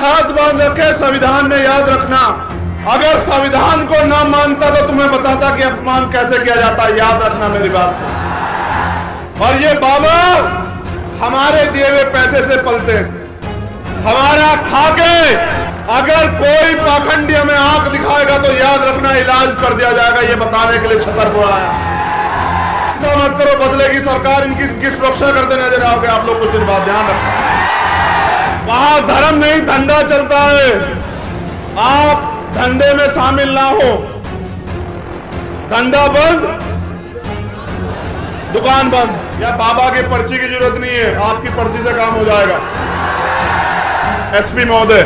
हाथ बांध रखे संविधान ने, याद रखना। अगर संविधान को ना मानता तो तुम्हें बताता कि अपमान कैसे किया जाता है, याद रखना मेरी बात को। और ये बाबा हमारे दिए हुए पैसे से पलते हैं, हमारा खाके अगर कोई पाखंडी हमें आंख दिखाएगा तो याद रखना इलाज कर दिया जाएगा, ये बताने के लिए छतरपुर आया। चिंता मत करो, बदलेगी सरकार, इनकी सुरक्षा करते नजर आओगे आप लोग कुछ दिन बाद, ध्यान रखना। वहां धर्म नहीं धंधा चलता है, आप धंधे में शामिल ना हो। धंधा बंद, दुकान बंद। या बाबा की पर्ची की जरूरत नहीं है, आपकी पर्ची से काम हो जाएगा। एसपी महोदय,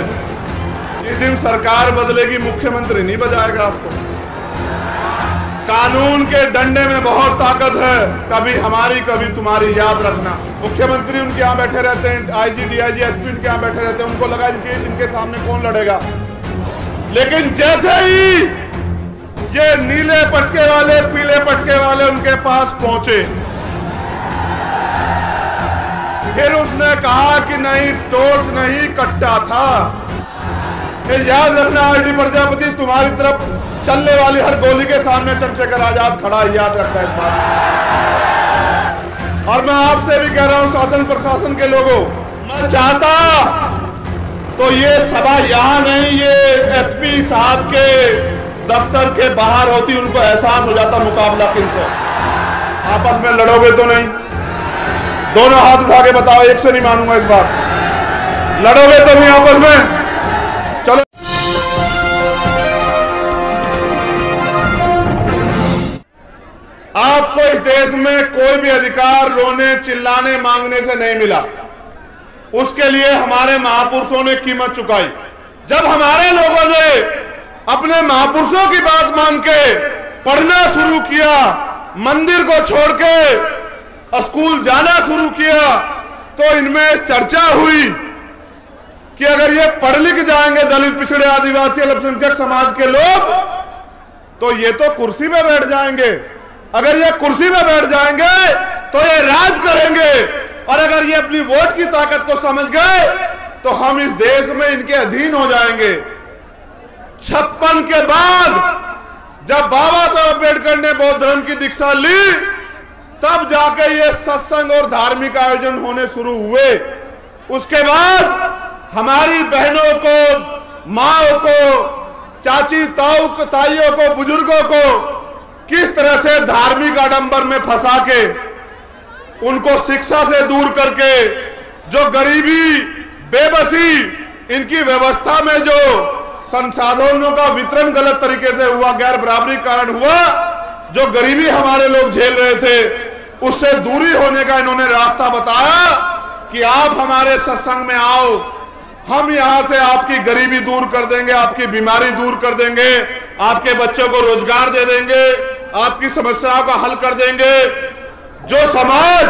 इस दिन सरकार बदलेगी, मुख्यमंत्री नहीं बजाएगा आपको। कानून के डंडे में बहुत ताकत है, कभी हमारी कभी तुम्हारी, याद रखना। मुख्यमंत्री उनके यहाँ बैठे रहते हैं, आईजी डीआईजी एसपी उनके यहाँ बैठे रहते हैं, उनको लगा इनके सामने कौन लड़ेगा। लेकिन जैसे ही ये नीले पटके वाले पीले पटके वाले उनके पास पहुंचे, फिर उसने कहा कि नहीं टॉर्च नहीं कट्टा था। याद रखना आईडी प्रजापति, तुम्हारी तरफ चलने वाली हर गोली के सामने चंद्रशेखर आजाद खड़ा है, याद रखना इस बात। और मैं आपसे भी कह रहा हूं, शासन प्रशासन के लोगों, मैं चाहता तो ये सभा यहां नहीं, ये एसपी साहब के दफ्तर के बाहर होती, उनको एहसास हो जाता मुकाबला किनसे। आपस में लड़ोगे तो नहीं, दोनों हाथ उठा के बताओ, एक से नहीं मानूंगा इस बार। लड़ोगे तो नहीं आपस में, चलो। आपको इस देश में कोई भी अधिकार रोने चिल्लाने मांगने से नहीं मिला, उसके लिए हमारे महापुरुषों ने कीमत चुकाई। जब हमारे लोगों ने अपने महापुरुषों की बात मान के पढ़ना शुरू किया, मंदिर को छोड़ के स्कूल जाना शुरू किया, तो इनमें चर्चा हुई कि अगर ये पढ़ लिख जाएंगे दलित पिछड़े आदिवासी अल्पसंख्यक समाज के लोग, तो ये तो कुर्सी में बैठ जाएंगे। अगर ये कुर्सी में बैठ जाएंगे तो ये राज करेंगे, और अगर ये अपनी वोट की ताकत को समझ गए तो हम इस देश में इनके अधीन हो जाएंगे। 56 के बाद जब बाबा साहब अम्बेडकर ने बौद्ध धर्म की दीक्षा ली, तब जाके ये सत्संग और धार्मिक आयोजन होने शुरू हुए। उसके बाद हमारी बहनों को, माओ को, चाची ताइयों को, बुजुर्गों को किस तरह से धार्मिक आडंबर में फंसा के, उनको शिक्षा से दूर करके, जो गरीबी बेबसी, इनकी व्यवस्था में जो संसाधनों का वितरण गलत तरीके से हुआ, गैर बराबरी कारण हुआ, जो गरीबी हमारे लोग झेल रहे थे, उससे दूरी होने का इन्होंने रास्ता बताया कि आप हमारे सत्संग में आओ, हम यहां से आपकी गरीबी दूर कर देंगे, आपकी बीमारी दूर कर देंगे, आपके बच्चों को रोजगार दे देंगे, आपकी समस्याओं का हल कर देंगे। जो समाज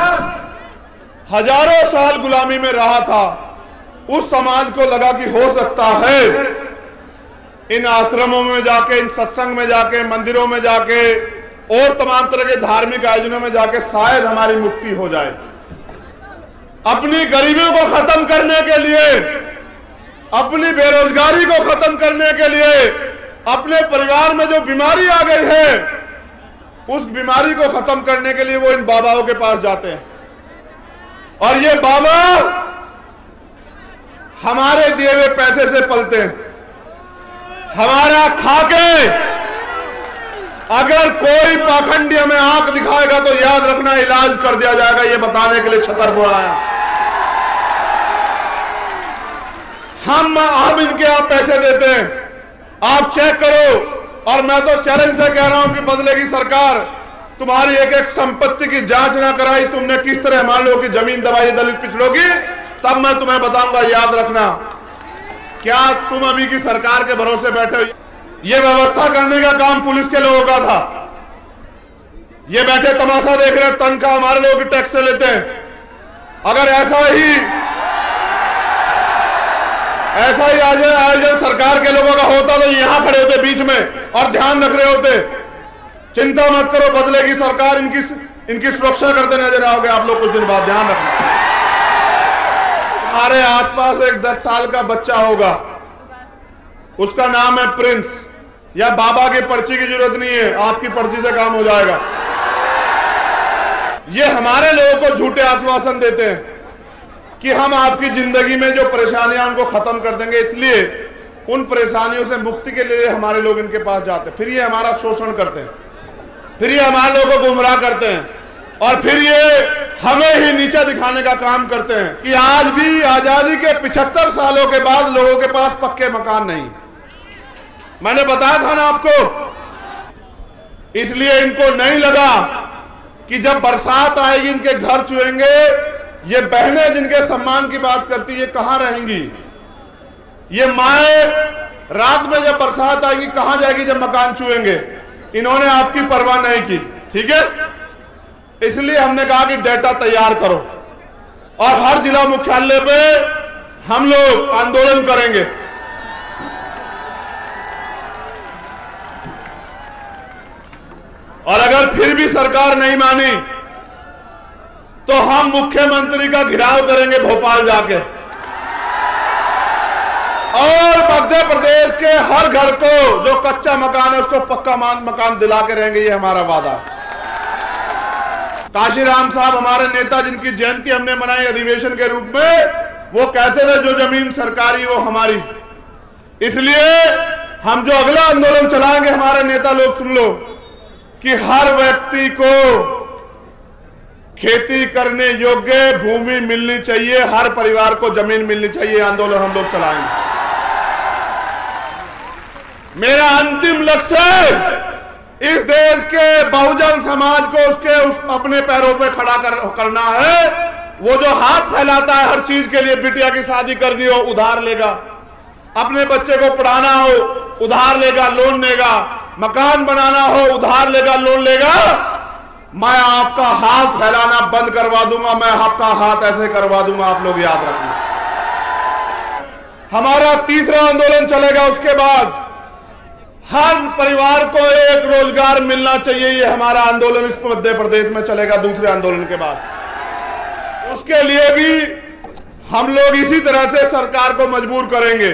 हजारों साल गुलामी में रहा था, उस समाज को लगा कि हो सकता है इन आश्रमों में जाके, इन सत्संग में जाके, मंदिरों में जाके और तमाम तरह के धार्मिक आयोजनों में जाके शायद हमारी मुक्ति हो जाए। अपनी गरीबियों को खत्म करने के लिए, अपनी बेरोजगारी को खत्म करने के लिए, अपने परिवार में जो बीमारी आ गई है, उस बीमारी को खत्म करने के लिए वो इन बाबाओं के पास जाते हैं। और ये बाबा हमारे दिए हुए पैसे से पलते हैं, हमारा खाके अगर कोई पाखंडी हमें आंख दिखाएगा तो याद रखना इलाज कर दिया जाएगा, ये बताने के लिए छतरपुर आया। हम इनके आप पैसे देते हैं, आप चेक करो। और मैं तो चैलेंज से कह रहा हूं कि बदलेगी सरकार, तुम्हारी एक एक संपत्ति की जांच ना कराई, तुमने किस तरह मान लो कि जमीन दबाई दलित पिछड़ों की, तब मैं तुम्हें बताऊंगा, याद रखना। क्या तुम अभी की सरकार के भरोसे बैठे हो? ये व्यवस्था करने का काम पुलिस के लोगों का था। ये बैठे तमाशा देख रहे, तनख्वाह हमारे लोगों की टैक्स से लेते हैं। अगर ऐसा ही आयोजन सरकार के लोगों का होता तो यहां खड़े होते बीच में और ध्यान रख रहे होते। चिंता मत करो, बदलेगी सरकार, इनकी सुरक्षा करते नजर आओगे आप लोग कुछ दिन बाद, ध्यान रखना। हमारे आसपास एक 10 साल का बच्चा होगा, उसका नाम है प्रिंस, या बाबा की पर्ची की जरूरत नहीं है, आपकी पर्ची से काम हो जाएगा। ये हमारे लोगों को झूठे आश्वासन देते हैं कि हम आपकी जिंदगी में जो परेशानियां उनको खत्म कर देंगे, इसलिए उन परेशानियों से मुक्ति के लिए हमारे लोग इनके पास जाते हैं। फिर ये हमारा शोषण करते हैं, फिर ये हमारे लोगों को गुमराह करते हैं, और फिर ये हमें ही नीचा दिखाने का काम करते हैं कि आज भी आजादी के 75 सालों के बाद लोगों के पास पक्के मकान नहीं। मैंने बताया था ना आपको, इसलिए इनको नहीं लगा कि जब बरसात आएगी इनके घर चुएंगे। ये बहनें जिनके सम्मान की बात करती है कहां रहेंगी, ये माए रात में जब बरसात आएगी कहां जाएगी जब मकान चुएंगे। इन्होंने आपकी परवाह नहीं की, ठीक है। इसलिए हमने कहा कि डेटा तैयार करो, और हर जिला मुख्यालय पे हम लोग आंदोलन करेंगे। और अगर फिर भी सरकार नहीं मानी तो हम मुख्यमंत्री का घेराव करेंगे भोपाल जाके, और मध्य प्रदेश के हर घर को जो कच्चा मकान है उसको पक्का मकान दिला के रहेंगे। ये हमारा वादा। काशीराम साहब हमारे नेता, जिनकी जयंती हमने मनाई अधिवेशन के रूप में, वो कहते थे जो जमीन सरकारी वो हमारी। इसलिए हम जो अगला आंदोलन चलाएंगे, हमारे नेता लोग सुन लो, कि हर व्यक्ति को खेती करने योग्य भूमि मिलनी चाहिए, हर परिवार को जमीन मिलनी चाहिए। आंदोलन हम लोग चलाएंगे। मेरा अंतिम लक्ष्य इस देश के बहुजन समाज को उसके अपने पैरों पे खड़ा करना है। वो जो हाथ फैलाता है हर चीज के लिए, बिटिया की शादी करनी हो उधार लेगा, अपने बच्चे को पढ़ाना हो उधार लेगा, लोन लेगा, मकान बनाना हो उधार लेगा, लोन लेगा। मैं आपका हाथ फैलाना बंद करवा दूंगा, मैं आपका हाथ ऐसे करवा दूंगा, आप लोग याद रखना। हमारा तीसरा आंदोलन चलेगा, उसके बाद हर परिवार को एक रोजगार मिलना चाहिए। ये हमारा आंदोलन इस मध्य प्रदेश में चलेगा दूसरे आंदोलन के बाद। उसके लिए भी हम लोग इसी तरह से सरकार को मजबूर करेंगे।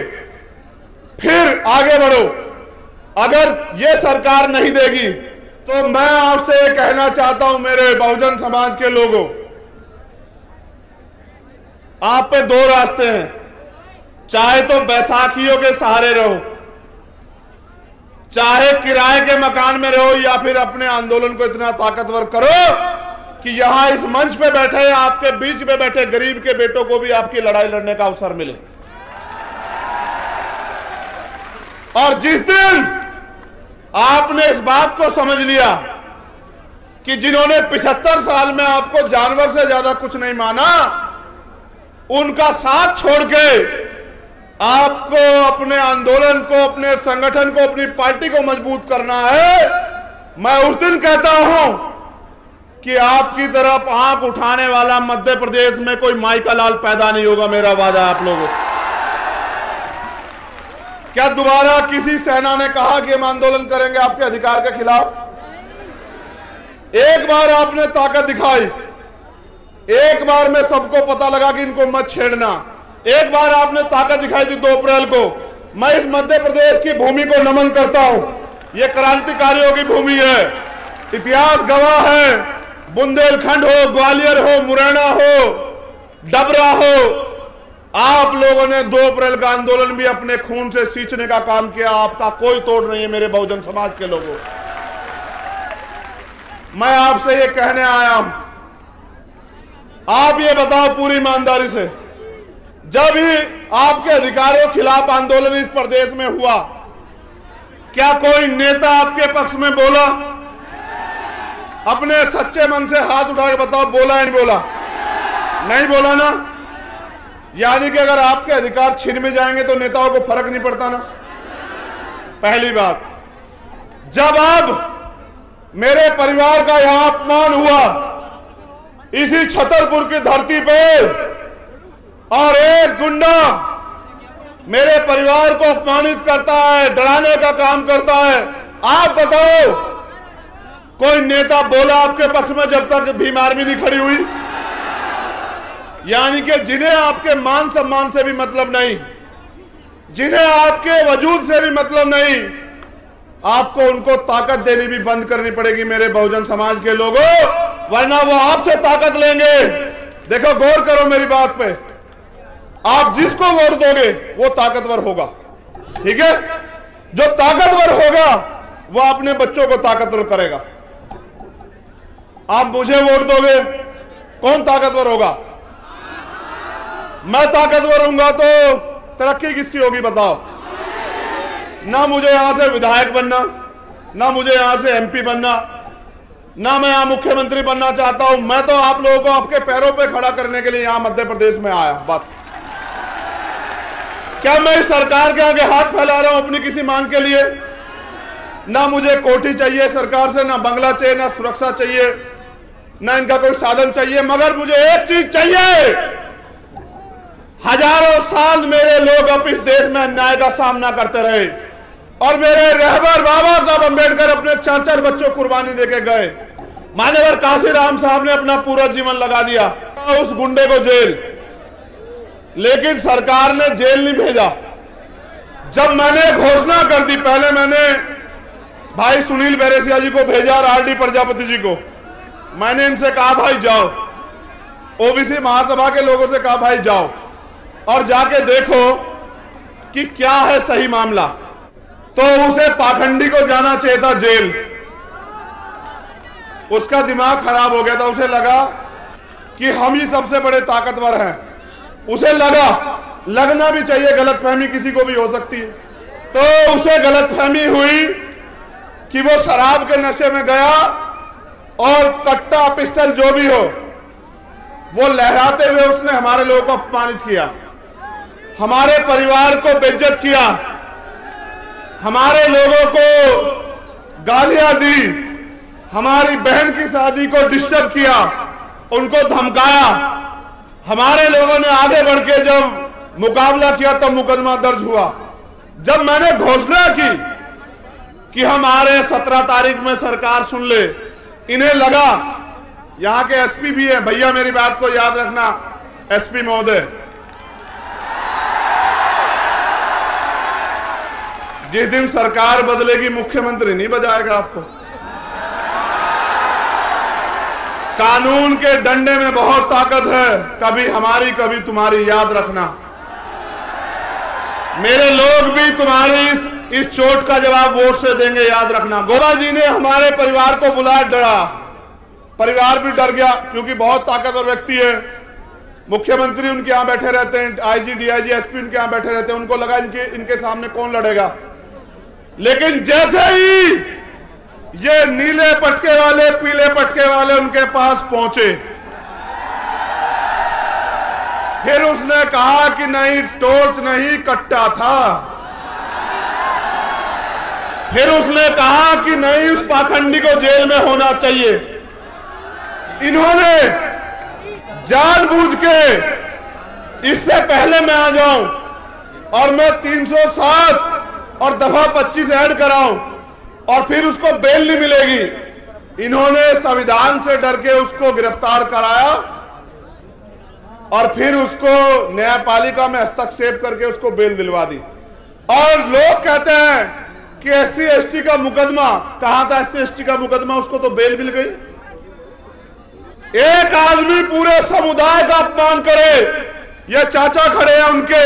फिर आगे बढ़ो। अगर ये सरकार नहीं देगी तो मैं आपसे ये कहना चाहता हूं, मेरे बहुजन समाज के लोगों, आप पे दो रास्ते हैं। चाहे तो बैसाखियों के सहारे रहो, चाहे किराए के मकान में रहो, या फिर अपने आंदोलन को इतना ताकतवर करो कि यहां इस मंच पे बैठे, आपके बीच में बैठे गरीब के बेटों को भी आपकी लड़ाई लड़ने का अवसर मिले। और जिस दिन आपने इस बात को समझ लिया कि जिन्होंने 75 साल में आपको जानवर से ज्यादा कुछ नहीं माना, उनका साथ छोड़ के आपको अपने आंदोलन को, अपने संगठन को, अपनी पार्टी को मजबूत करना है, मैं उस दिन कहता हूं कि आपकी तरफ आंख उठाने वाला मध्य प्रदेश में कोई माई का लाल पैदा नहीं होगा। मेरा वादा आप लोगों को। क्या दोबारा किसी सेना ने कहा कि हम आंदोलन करेंगे आपके अधिकार के खिलाफ? एक बार आपने ताकत दिखाई, एक बार में सबको पता लगा कि इनको मत छेड़ना। एक बार आपने ताकत दिखाई थी 2 अप्रैल को। मैं इस मध्य प्रदेश की भूमि को नमन करता हूं। यह क्रांतिकारियों की भूमि है, इतिहास गवाह है। बुंदेलखंड हो, ग्वालियर हो, मुरैना हो, डबरा हो, आप लोगों ने 2 अप्रैल का आंदोलन भी अपने खून से सींचने का काम किया। आपका कोई तोड़ नहीं है मेरे बहुजन समाज के लोगों। मैं आपसे ये कहने आया हूं, आप ये बताओ पूरी ईमानदारी से, जब ही आपके अधिकारों के खिलाफ आंदोलन इस प्रदेश में हुआ, क्या कोई नेता आपके पक्ष में बोला? अपने सच्चे मन से हाथ उठा के बताओ, बोला या नहीं बोला? नहीं बोला ना। यानी कि अगर आपके अधिकार छीन में जाएंगे तो नेताओं को फर्क नहीं पड़ता ना। पहली बात, जब अब मेरे परिवार का यहां अपमान हुआ इसी छतरपुर की धरती पे, और एक गुंडा मेरे परिवार को अपमानित करता है, डराने का काम करता है, आप बताओ कोई नेता बोला आपके पक्ष में जब तक भीम आर्मी नहीं खड़ी हुई? यानी कि जिन्हें आपके मान सम्मान से भी मतलब नहीं, जिन्हें आपके वजूद से भी मतलब नहीं, आपको उनको ताकत देनी भी बंद करनी पड़ेगी मेरे बहुजन समाज के लोगों, वरना वो आपसे ताकत लेंगे। देखो, गौर करो मेरी बात पे, आप जिसको वोट दोगे वो ताकतवर होगा, ठीक है? जो ताकतवर होगा वो अपने बच्चों को ताकतवर करेगा। आप मुझे वोट दोगे, कौन ताकतवर होगा? मैं ताकतवर होऊंगा तो तरक्की किसकी होगी बताओ? ना मुझे यहां से विधायक बनना, ना मुझे यहां से एमपी बनना, ना मैं यहां मुख्यमंत्री बनना चाहता हूं। मैं तो आप लोगों को आपके पैरों पे खड़ा करने के लिए यहां मध्य प्रदेश में आया, बस। क्या मैं इस सरकार के आगे हाथ फैला रहा हूं अपनी किसी मांग के लिए? ना मुझे कोठी चाहिए सरकार से, ना बंगला चाहिए, ना सुरक्षा चाहिए, ना इनका कोई साधन चाहिए, मगर मुझे एक चीज चाहिए। हजारों साल मेरे लोग अब इस देश में अन्याय का सामना करते रहे और मेरे रहबर बाबा साहब अंबेडकर अपने 4-4 बच्चों कुर्बानी देके गए। मान्यवर काशीराम साहब ने अपना पूरा जीवन लगा दिया उस गुंडे को जेल, लेकिन सरकार ने जेल नहीं भेजा। जब मैंने घोषणा कर दी, पहले मैंने भाई सुनील बैरेसिया जी को भेजा और आरडी प्रजापति जी को। मैंने इनसे कहा भाई जाओ, ओबीसी महासभा के लोगों से कहा भाई जाओ और जाके देखो कि क्या है सही मामला। तो उसे पाखंडी को जाना चाहिए था जेल, उसका दिमाग खराब हो गया था। उसे लगा कि हम ही सबसे बड़े ताकतवर हैं, उसे लगना भी चाहिए, गलतफहमी किसी को भी हो सकती है। तो उसे गलतफहमी हुई कि वो शराब के नशे में गया और कट्टा पिस्टल जो भी हो वो लहराते हुए उसने हमारे लोगों को अपमानित किया, हमारे परिवार को बेइज्जत किया, हमारे लोगों को गालियां दी, हमारी बहन की शादी को डिस्टर्ब किया, उनको धमकाया। हमारे लोगों ने आगे बढ़ के जब मुकाबला किया तब मुकदमा दर्ज हुआ। जब मैंने घोषणा की कि हम आ रहे 17 तारीख में सरकार सुन ले, इन्हें लगा, यहां के एसपी भी है, भैया मेरी बात को याद रखना एसपी महोदय, जिस दिन सरकार बदलेगी मुख्यमंत्री नहीं बजाएगा आपको। कानून के डंडे में बहुत ताकत है, कभी हमारी कभी तुम्हारी, याद रखना। मेरे लोग भी तुम्हारी इस चोट का जवाब वोट से देंगे, याद रखना। गोरा जी ने हमारे परिवार को बुलाया, डरा, परिवार भी डर गया क्योंकि बहुत ताकतवर व्यक्ति है। मुख्यमंत्री उनके यहां बैठे रहते हैं, आईजी डीआईजी एसपी उनके यहां बैठे रहते हैं, उनको लगा इनके सामने कौन लड़ेगा। लेकिन जैसे ही ये नीले पटके वाले, पीले पटके वाले उनके पास पहुंचे, फिर उसने कहा कि नहीं, टॉर्च नहीं कट्टा था। फिर उसने कहा कि नहीं, उस पाखंडी को जेल में होना चाहिए। इन्होंने जानबूझ के, इससे पहले मैं आ जाऊं और मैं 307 और दफा 25 ऐड कराऊं और फिर उसको बेल नहीं मिलेगी, इन्होंने संविधान से डर के उसको गिरफ्तार कराया और फिर उसको न्यायपालिका में हस्तक्षेप करके उसको बेल दिलवा दी। और लोग कहते हैं कि एससी एसटी का मुकदमा, कहां था एससी एसटी का मुकदमा, उसको तो बेल मिल गई। एक आदमी पूरे समुदाय का अपमान करे, ये चाचा खड़े हैं उनके,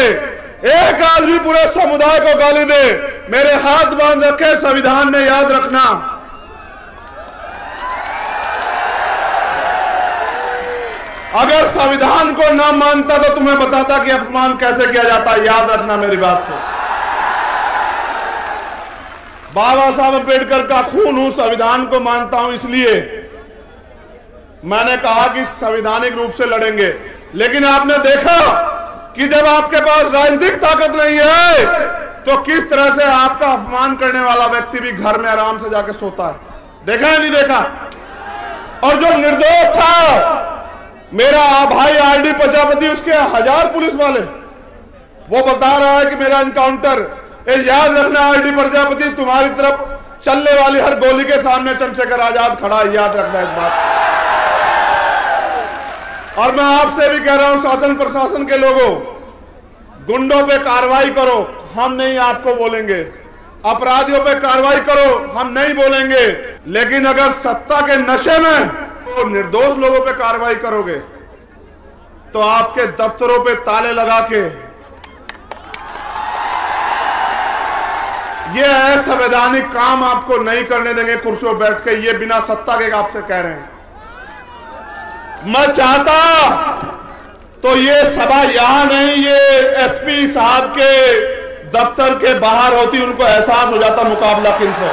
एक आदमी पूरे समुदाय को गाली दे, मेरे हाथ बांध रखे संविधान ने, याद रखना। अगर संविधान को ना मानता तो तुम्हें बताता कि अपमान कैसे किया जाता है, याद रखना मेरी बात को। बाबा साहब अम्बेडकर का खून हूं, संविधान को मानता हूं, इसलिए मैंने कहा कि संवैधानिक रूप से लड़ेंगे। लेकिन आपने देखा कि जब आपके पास राजनीतिक ताकत नहीं है तो किस तरह से आपका अपमान करने वाला व्यक्ति भी घर में आराम से जाके सोता है। देखा है नहीं देखा? और जो निर्दोष था मेरा भाई आरडी प्रजापति, उसके 1000 पुलिस वाले, वो बता रहा है कि मेरा एनकाउंटर, याद रखना आरडी प्रजापति, तुम्हारी तरफ चलने वाली हर गोली के सामने चंद्रशेखर आजाद खड़ा है, याद रखना इस बात। और मैं आपसे भी कह रहा हूं, शासन प्रशासन के लोगों, गुंडों पे कार्रवाई करो, हम नहीं आपको बोलेंगे। अपराधियों पे कार्रवाई करो, हम नहीं बोलेंगे। लेकिन अगर सत्ता के नशे में तो निर्दोष लोगों पे कार्रवाई करोगे तो आपके दफ्तरों पे ताले लगा के ये असंवैधानिक काम आपको नहीं करने देंगे कुर्सियों बैठ के। ये बिना सत्ता के आपसे कह रहे हैं। मैं चाहता तो ये सभा यहां नहीं, ये एसपी साहब के दफ्तर के बाहर होती, उनको एहसास हो जाता मुकाबला किनसे।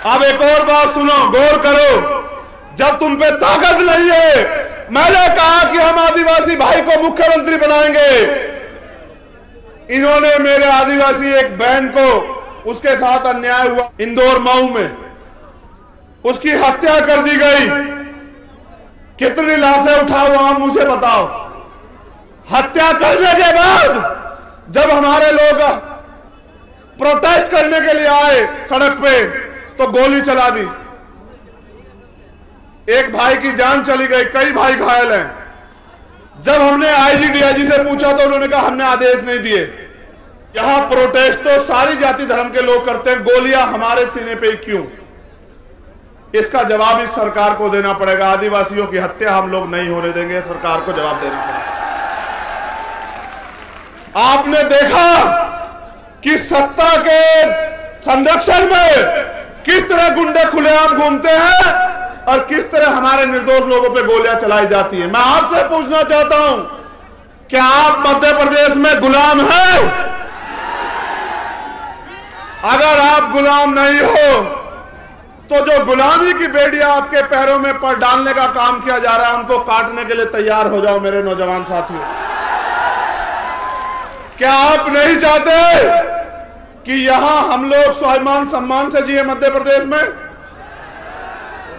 अब एक और बात सुनो, गौर करो। जब तुम पे ताकत नहीं है, मैंने कहा कि हम आदिवासी भाई को मुख्यमंत्री बनाएंगे। इन्होंने मेरे आदिवासी एक बहन को, उसके साथ अन्याय हुआ इंदौर मऊ में, उसकी हत्या कर दी गई। कितनी लाशें उठाओ आप मुझे बताओ। हत्या करने के बाद जब हमारे लोग प्रोटेस्ट करने के लिए आए सड़क पे तो गोली चला दी। एक भाई की जान चली गई, कई भाई घायल हैं। जब हमने आईजी डीआईजी से पूछा तो उन्होंने कहा हमने आदेश नहीं दिए। यहां प्रोटेस्ट तो सारी जाति धर्म के लोग करते हैं, गोलियां हमारे सीने पे क्यों? इसका जवाब इस सरकार को देना पड़ेगा। आदिवासियों की हत्या हम लोग नहीं होने देंगे, सरकार को जवाब देना पड़ेगा। आपने देखा कि सत्ता के संरक्षण में किस तरह गुंडे खुलेआम घूमते हैं और किस तरह हमारे निर्दोष लोगों पे गोलियां चलाई जाती है। मैं आपसे पूछना चाहता हूं, क्या आप मध्य प्रदेश में गुलाम हैं? अगर आप गुलाम नहीं हो तो जो गुलामी की बेड़ियां आपके पैरों में पर डालने का काम किया जा रहा है, उनको काटने के लिए तैयार हो जाओ मेरे नौजवान साथियों। क्या आप नहीं चाहते कि यहां हम लोग स्वाभिमान सम्मान से जिए मध्य प्रदेश में?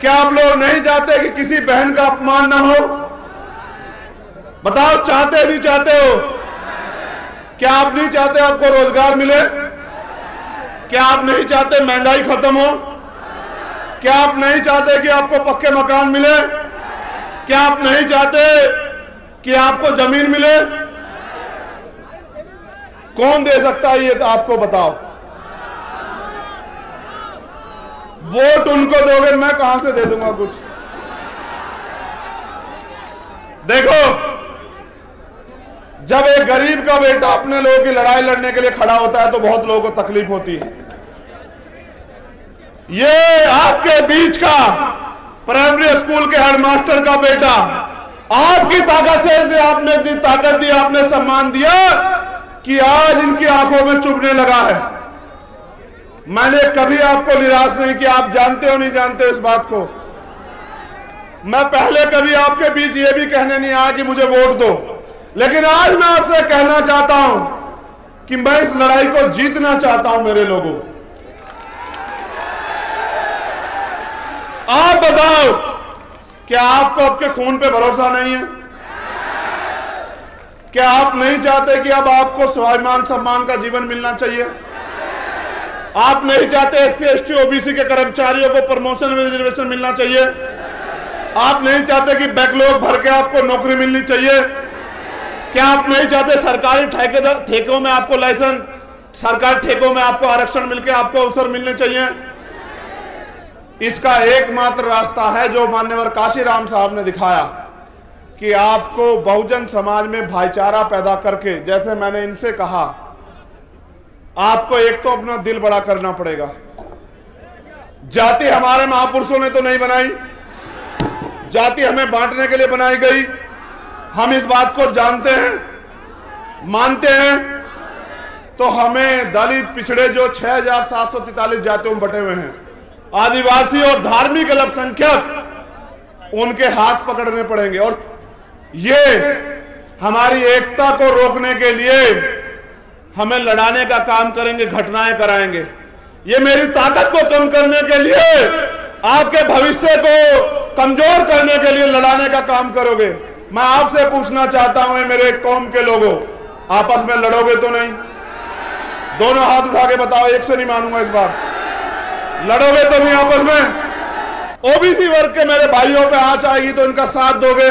क्या आप लोग नहीं चाहते कि किसी बहन का अपमान ना हो? बताओ, चाहते नहीं चाहते हो? क्या आप नहीं चाहते आपको रोजगार मिले? क्या आप नहीं चाहते महंगाई खत्म हो? क्या आप नहीं चाहते कि आपको पक्के मकान मिले? क्या आप नहीं चाहते कि आपको जमीन मिले? कौन दे सकता है ये तो आपको बताओ। वोट उनको दोगे, मैं कहां से दे दूंगा कुछ? देखो, जब एक गरीब का बेटा अपने लोगों की लड़ाई लड़ने के लिए खड़ा होता है तो बहुत लोगों को तकलीफ होती है। ये आपके बीच का प्राइमरी स्कूल के हेडमास्टर का बेटा आपकी ताकत से, आपने इतनी ताकत दी, आपने सम्मान दिया कि आज इनकी आंखों में चुभने लगा है। मैंने कभी आपको निराश नहीं किया। आप जानते हो नहीं जानते हो इस बात को। मैं पहले कभी आपके बीच ये भी कहने नहीं आया कि मुझे वोट दो, लेकिन आज मैं आपसे कहना चाहता हूं कि मैं इस लड़ाई को जीतना चाहता हूं। मेरे लोगों, आप बताओ, क्या आपको आपके खून पे भरोसा नहीं है? क्या आप नहीं चाहते कि अब आपको स्वाभिमान सम्मान का जीवन मिलना चाहिए? आप नहीं चाहते एससी एसटी ओबीसी के कर्मचारियों को प्रमोशन में रिजर्वेशन मिलना चाहिए? आप नहीं चाहते कि बैकलॉग भर के आपको नौकरी मिलनी चाहिए? क्या आप नहीं चाहते सरकारी ठेकों में आपको लाइसेंस, सरकारी ठेकों में आपको आरक्षण मिलकर आपको अवसर मिलने चाहिए? इसका एकमात्र रास्ता है जो मान्यवर काशीराम साहब ने दिखाया कि आपको बहुजन समाज में भाईचारा पैदा करके, जैसे मैंने इनसे कहा, आपको एक तो अपना दिल बड़ा करना पड़ेगा। जाति हमारे महापुरुषों ने तो नहीं बनाई, जाति हमें बांटने के लिए बनाई गई। हम इस बात को जानते हैं, मानते हैं। तो हमें दलित पिछड़े जो 6743 जातियों में बटे हुए हैं, आदिवासी और धार्मिक अल्पसंख्यक, उनके हाथ पकड़ने पड़ेंगे। और ये हमारी एकता को रोकने के लिए हमें लड़ाने का काम करेंगे, घटनाएं कराएंगे। ये मेरी ताकत को कम करने के लिए, आपके भविष्य को कमजोर करने के लिए लड़ाने का काम करोगे। मैं आपसे पूछना चाहता हूं, मेरे कौम के लोगों, आपस में लड़ोगे तो नहीं? दोनों हाथ उठा के बताओ, एक से नहीं मानूंगा इस बार। लड़ोगे तो नहीं आपस में? ओबीसी वर्ग के मेरे भाइयों पे आंच आएगी तो इनका साथ दोगे?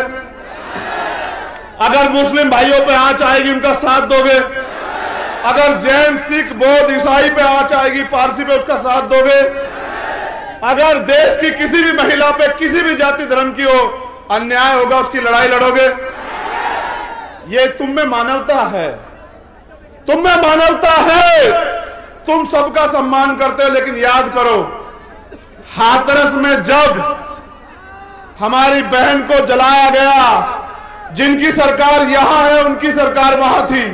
अगर मुस्लिम भाइयों पे आंच आएगी उनका साथ दोगे? अगर जैन, सिख, बौद्ध, ईसाई पे आंच आएगी, पारसी पे, उसका साथ दोगे? अगर देश की किसी भी महिला पे, किसी भी जाति धर्म की हो, अन्याय होगा, उसकी लड़ाई लड़ोगे? ये तुम में मानवता है, तुम में मानवता है। तुम सबका सम्मान करते हो, लेकिन याद करो, हाथरस में जब हमारी बहन को जलाया गया, जिनकी सरकार यहां है उनकी सरकार वहां थी,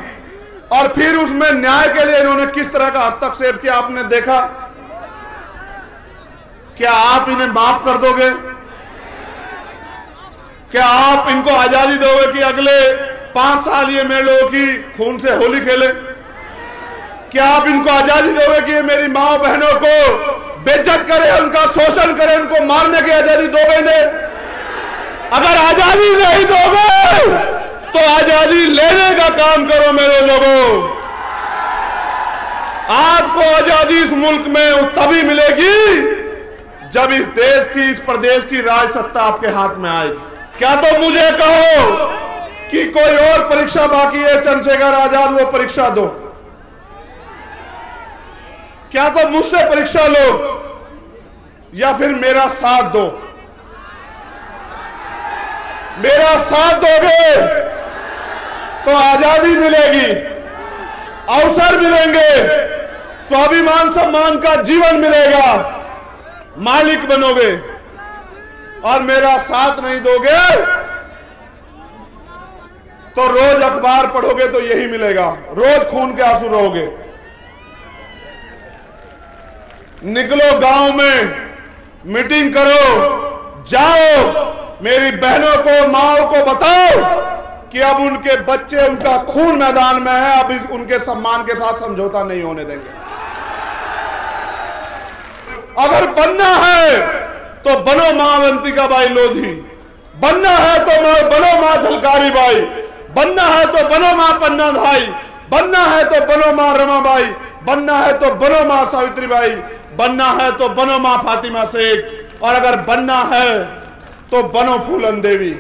और फिर उसमें न्याय के लिए इन्होंने किस तरह का हस्तक्षेप किया आपने देखा? क्या आप इन्हें माफ कर दोगे? क्या आप इनको आजादी दोगे कि अगले 5 साल ये मेरे लोगों की खून से होली खेले? क्या आप इनको आजादी दोगे कि ये मेरी माँ बहनों को बेइज्जत करे, उनका शोषण करे, उनको मारने की आजादी दोगे इन्हें? अगर आजादी नहीं दोगे तो आजादी लेने का काम करो मेरे लोगों। आपको आजादी इस मुल्क में तभी मिलेगी जब इस देश की, इस प्रदेश की राज सत्ता आपके हाथ में आएगी। क्या तो मुझे कहो कि कोई और परीक्षा बाकी है, चंद्रशेखर आजाद, वो परीक्षा दो। क्या तो मुझसे परीक्षा लो या फिर मेरा साथ दो। मेरा साथ दोगे तो आजादी मिलेगी, अवसर मिलेंगे, स्वाभिमान सम्मान का जीवन मिलेगा, मालिक बनोगे। और मेरा साथ नहीं दोगे तो रोज अखबार पढ़ोगे तो यही मिलेगा, रोज खून के आंसू रहोगे। निकलो गांव में, मीटिंग करो, जाओ, मेरी बहनों को, माओ को बताओ कि अब उनके बच्चे, उनका खून मैदान में है, अब उनके सम्मान के साथ समझौता नहीं होने देंगे। अगर बनना है तो बनो मां अवंतिका बाई लोधी, बनना है तो बनो मां झलकारी बाई, बनना है तो बनो मां पन्ना धाई, बनना है तो बनो मां रमाबाई, बनना है तो बनो मां सावित्री बाई, बनना है तो बनो मां फातिमा शेख, और अगर बनना है तो बनो फूलन देवी।